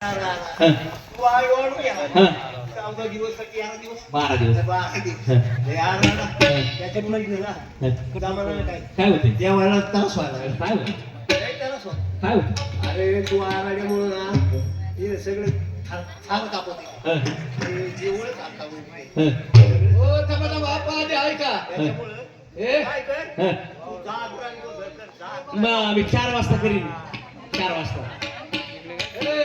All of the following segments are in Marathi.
हं, तू आई ओढून घ्या. हं. 14 दिवस की 11 दिवस 12 दिवस 12 दिवस. हं, हे आला ना, हं, त्याच्यात म्हणजे ना हं. जमाना काय काय होते जेवायला त्रास व्हायला लागला. काय होते लय त्रास व्हायला. काय होते अरे तू आराड्यामुळं ना हे सगळे थांब कापत हं, जेवढं खाता होईल हं, हो थांबा थांबा आपा आधी ऐका त्याच्यामुळं ए काय कर हं. तू जा गुरांनी घर कर जा. मग मी 4 वाजता करीन 4 वाजता ए,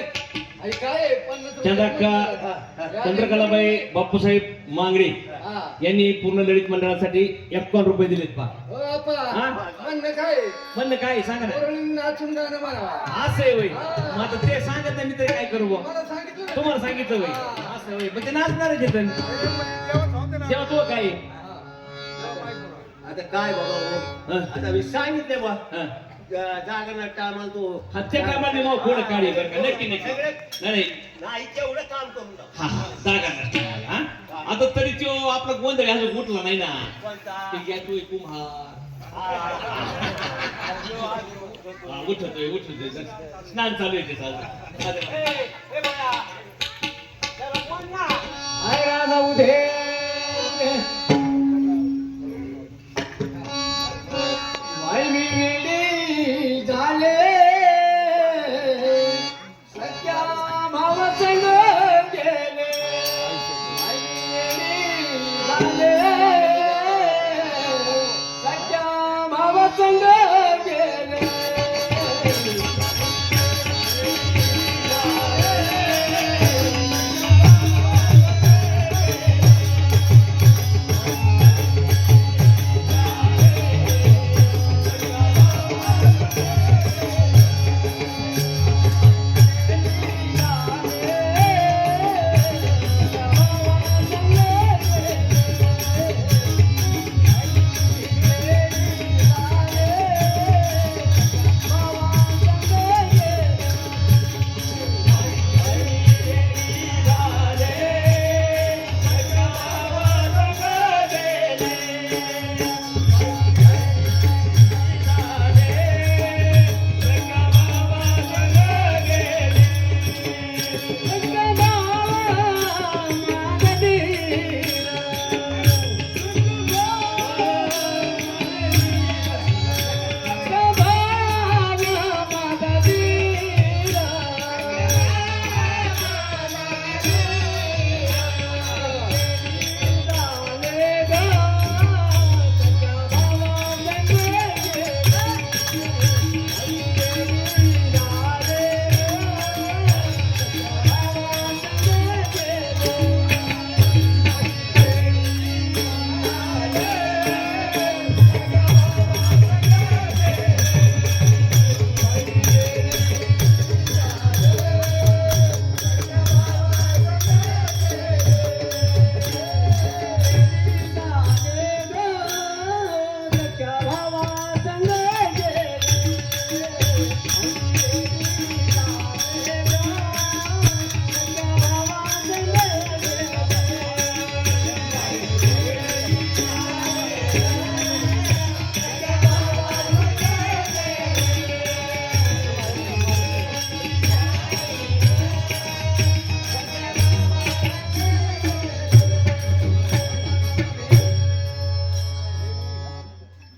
ऐका ए, 50 रुपये चंद्रकलाबाई बापूसाहेब मांगडे हा. यांनी पूर्ण ललित मंडळासाठी 51 रुपये दिलेत पा हो आपा हा? म्हणणं काय म्हणलं काय सांगा ना पोरांनी नाचून गाणं म्हणा असं आहे वय मग आता ते सांगत नाही मी तरी काय करू बुवा? मला सांगितलं ना. तुम्हाला सांगितलं वय असं वय म्हणजे नाचणारच येतं तेव्हा तो काय आता काय बाबा हो? हं, आता मी सांगितले बा हं. जागरणात टायमाला तू हत्या कामाने मग थोडं काढी बरं का नक्की नक्की सगळे नाही नाही तेवढं काम करून टाक. हा हा जागा नसते हा आता तरी तो आपला गोंधळ अजून उठला नाही ना कोणता? ते घेतोय कुम्हार हा, उठतोय स्नान चालू आहे त्याचं अजून. ए बाया, जरा बोल ना. आय राजा उधे वाल्मी वेडी झाले सत्या भाव संग गेले वाल्मी वेडी झाले सत्या भाव संग गेले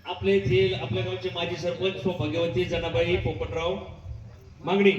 आपल्या येथील आपल्या गावचे माजी सरपंच सौभाग्यवती जनाबाई पोपटराव मागणी